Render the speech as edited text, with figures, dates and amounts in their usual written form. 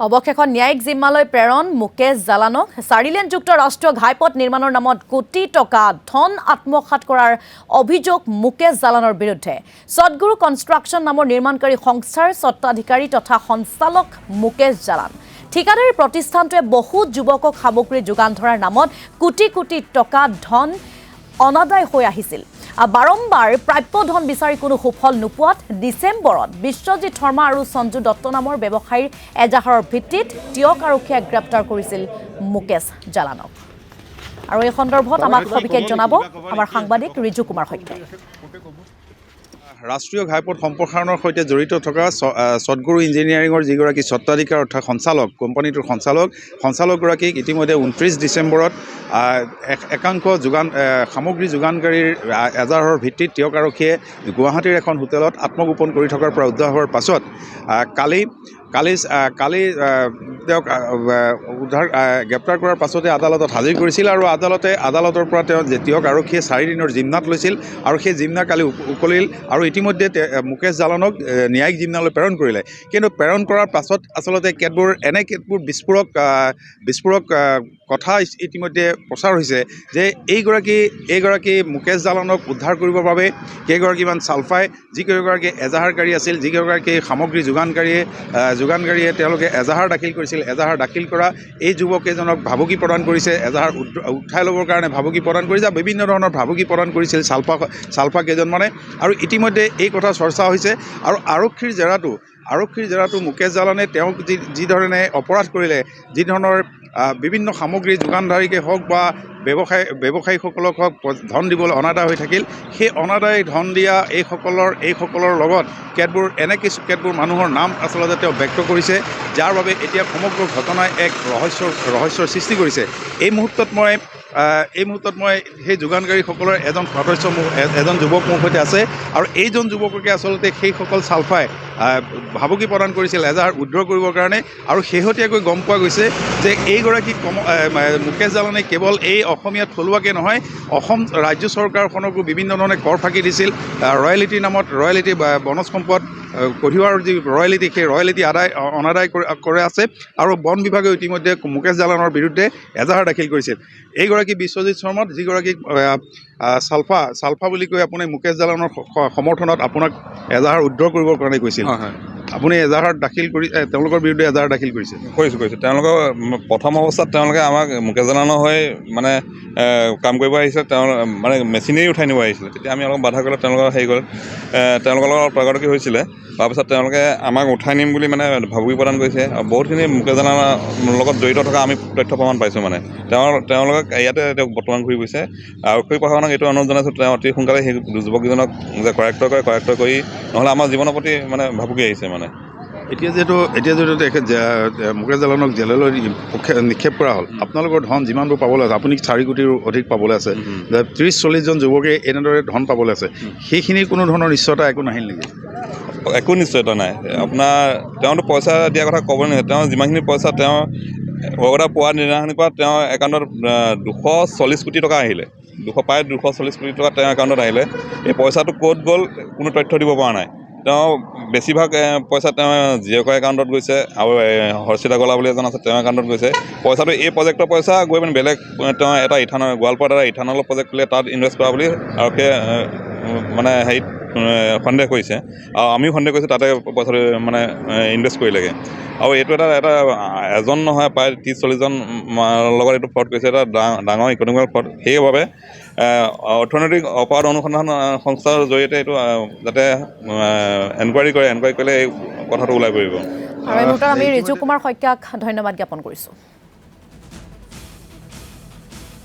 অৱশেষত ন্যায়িক জিম্মালৈ প্ৰেৰণ মুকেশ জালানক 4-লেনযুক্ত ৰাষ্ট্ৰীয় ঘাইপথ নিৰ্মাণৰ নামত কোটি টকা ধন আত্মসাৎ কৰাৰ অভিযোগ মুকেশ জালানৰ বিৰুদ্ধে সদগুৰু কনষ্ট্ৰাকশ্যন নামৰ নিৰ্মাণকাৰী সংস্থাৰ স্বত্বাধিকাৰী তথা সঞ্চালক মুকেশ জালান ঠিকাদাৰী প্ৰতিষ্ঠানটোৱে বহু যুৱকক সামগ্ৰী যোগান ধৰাৰ নামত কোটি কোটি টকা ধন অনাদায় হৈ আহিছিল বাৰম্বাৰ প্ৰাপ্য ধন বিচাৰি কোনো সুফল নোপোৱাত ডিচেম্বৰত বিশ্বজিৎ শৰ্মা আৰু সঞ্জু দত্ত নামৰ ব্যৱসায়ীৰ এজাহাৰৰ ভিত্তিত টিয়ক আৰক্ষীয়ে গ্ৰেপ্তাৰ কৰিছিল মুকেশ জালানক আৰু এই সন্দৰ্ভত আমাক সবিশেষ জনাব আমাৰ সাংবাদিক ৰিজু কুমাৰ সৈতে ৰাষ্ট্ৰীয় ঘাইপথ সম্প্ৰসাৰণৰ সৈতে জড়িত থকা সদগুৰু ইঞ্জিনিয়াৰিঙৰ যিগৰাকী স্বত্বাধিকাৰ অৰ্থাৎ সঞ্চালক কোম্পানীটোৰ সঞ্চালকগৰাকীক ইতিমধ্যে 29 ডিচেম্বৰত একাংশ সামগ্ৰী যোগানকাৰীৰ এজাহাৰৰ ভিত্তিত টিয়ক আৰক্ষীয়ে গুৱাহাটীৰ এখন হোটেলত আত্মগোপন কৰি থকাৰ পৰা উদ্ধাৰ হোৱাৰ পাছত কালি তেওঁক গ্ৰেপ্তাৰ কৰাৰ পাছতে আদালতত হাজিৰ কৰিছিল আৰু আদালতৰ পৰা তেওঁ টিয়ক আৰক্ষীয়ে 4 দিনৰ জিম্মাত লৈছিল আৰু সেই জিম্মা কালি উকলিল আৰু ইতিমধ্যে মুকেশ জালানক ন্যায়িক জিম্মালৈ প্ৰেৰণ কৰিলে কিন্তু প্ৰেৰণ কৰাৰ পাছত আচলতে কেতবোৰ বিস্ফোৰক কথা ইতিমধ্যে প্ৰচাৰ হৈছে যে এইগৰাকী মুকেশ জালানক উদ্ধাৰ কৰিবৰ বাবে কেইগৰাকীমান চালফাই যিকেইগৰাকী এজাহাৰকাৰী আছিল যিকেইগৰাকী সামগ্ৰী যোগানকাৰীয়ে তেওঁলোকে এজাহাৰ দাখিল কৰিছিল এজাহাৰ দাখিল কৰা এই যুৱকেইজনক ভাবুকি প্ৰদান কৰিছে এজাহাৰ উঠাই ল'বৰ কাৰণে ভাবুকি প্ৰদান কৰিছে বিভিন্ন ধৰণৰ ভাবুকি প্ৰদান কৰিছিল চালফা কেইজনমানে আৰু ইতিমধ্যে এই কথা চৰ্চা হৈছে আৰু আৰক্ষীৰ জেৰাটো মুকেশ জালানে তেওঁক যি ধৰণে অপৰাধ কৰিলে যি ধৰণৰ বিভিন্ন সামগ্ৰী যোগানধাৰীকে হওক বা ব্যৱসায়ীসকলক হওক ধন দিবলৈ অনাদায় হৈ থাকিল সেই অনাদায়ী ধন দিয়া এইসকলৰ লগত কেতবোৰ মানুহৰ নাম আচলতে তেওঁ ব্যক্ত কৰিছে যাৰ বাবে এতিয়া সমগ্ৰ ঘটনাই এক ৰহস্যৰ সৃষ্টি কৰিছে এই মুহূৰ্তত মই সেই যোগানকাৰীসকলৰ এজন যুৱক মোৰ সৈতে আছে আৰু এইজন যুৱককে আচলতে সেইসকল চালফাই ভাবুকি প্ৰদান কৰিছিল এজাহাৰ উদ্ধাৰ কৰিবৰ কাৰণে আৰু শেহতীয়াকৈ গম পোৱা গৈছে যে এইগৰাকী মুকেশ জালানে কেৱল এই অসমীয়া থলুৱাকে নহয় অসম ৰাজ্য চৰকাৰখনকো বিভিন্ন ধৰণে কৰ ফাঁকি দিছিল ৰয়েলিটিৰ নামত বনজ সম্পদ কঢ়িওৱাৰ যি ৰয়েলিটি সেই ৰয়েলিটি অনাদায় কৰে আছে আৰু বন বিভাগে ইতিমধ্যে মুকেশ জালানৰ বিৰুদ্ধে এজাহাৰ দাখিল কৰিছিল এইগৰাকী বিশ্বজিৎ শৰ্মা যিগৰাকী চালফা বুলি কৈ আপুনি মুকেশ জালানৰ সমৰ্থনত আপোনাক এজাহাৰ উদ্ধাৰ কৰিবৰ কাৰণে কৈছিল আপুনি এজাহাৰ দাখিল কৰি তেওঁলোকৰ বিৰুদ্ধে এজাহাৰ দাখিল কৰিছে কৰিছোঁ তেওঁলোকৰ প্ৰথম অৱস্থাত তেওঁলোকে আমাক মুকেশ জালানৰ হৈ মানে কাম কৰিব আহিছিলে মানে মেচিনেৰী উঠাই নিব আহিছিলে তেতিয়া আমি অলপ বাধা কৰিলে তেওঁলোকৰ হেৰি গ'ল তেওঁলোকৰ লগত তৰ্কাতৰ্কি হৈছিলে তাৰপিছত তেওঁলোকে আমাক উঠাই নিম বুলি মানে ভাবুকি প্ৰদান কৰিছে আৰু বহুতখিনি মুকেশ জালানৰ লগত জড়িত থকা আমি তথ্য প্ৰমাণ পাইছোঁ মানে তেওঁলোকে ইয়াতে বৰ্তমান ঘূৰি গৈছে আৰক্ষী প্ৰশাসনক এইটো অনুৰোধ জনাইছোঁ তেওঁ অতি সোনকালে সেই যুৱককেইজনক যে কৰায়ত্ব কৰি নহ'লে আমাৰ জীৱনৰ প্ৰতি মানে ভাবুকি আহিছে মানে এতিয়া যিহেতু মুকেশ জালানক জেললৈ নিক্ষেপ কৰা হ'ল আপোনালোকৰ ধন যিমানবোৰ পাবলৈ আছে আপুনি 4 কোটিৰ অধিক পাবলৈ আছে 30-40 জন যুৱকে এনেদৰে ধন পাবলৈ আছে সেইখিনিৰ কোনো ধৰণৰ নিশ্চয়তা একো নাহিল নেকি একো নিশ্চয়তা নাই আপোনাৰ তেওঁতো পইচা দিয়া কথা ক'ব নোৱাৰে তেওঁ যিমানখিনি পইচা তেওঁ লগতে পোৱা দিনাখনিৰ পৰা তেওঁ একাউণ্টত 240 কোটি টকা আহিলে 240 কোটি টকা তেওঁৰ একাউণ্টত আহিলে এই পইচাটো ক'ত গ'ল কোনো তথ্য দিব পৰা নাই তেওঁ বেছিভাগ পইচা তেওঁ জীয়েকৰ একাউণ্টত গৈছে আৰু হৰ্ষিতা গলা বুলি এজন আছে তেওঁৰ একাউণ্টত গৈছে পইচাটো এই প্ৰজেক্টৰ পইচা গৈ মানে বেলেগ তেওঁ এটা গোৱালপাৰাত এটা ইথানলৰ প্ৰজেক্ট খুলি তাত ইনভেষ্ট কৰা বুলি আৰক্ষীয়ে মানে হেৰিত সন্দেহ কৰিছে আৰু আমিও সন্দেহ কৰিছোঁ তাতে পইচাটো মানে ইনভেষ্ট কৰিলেগৈ আৰু এইটো এটা এজন নহয় প্ৰায় 30-40 জন লগত এইটো ফ্ৰড কৰিছে এটা ডাঙৰ ইকনমিকেল ফ্ৰড সেইবাবে অৰ্থনৈতিক অপৰাধ অনুসন্ধান সংস্থাৰ জৰিয়তে এইটো যাতে এনকুৱাৰী কৰিলে এই কথাটো ওলাই পৰিব আৰু এই মুহূৰ্তত আমি ৰিজু কুমাৰ শইকীয়াক ধন্যবাদ জ্ঞাপন কৰিছোঁ।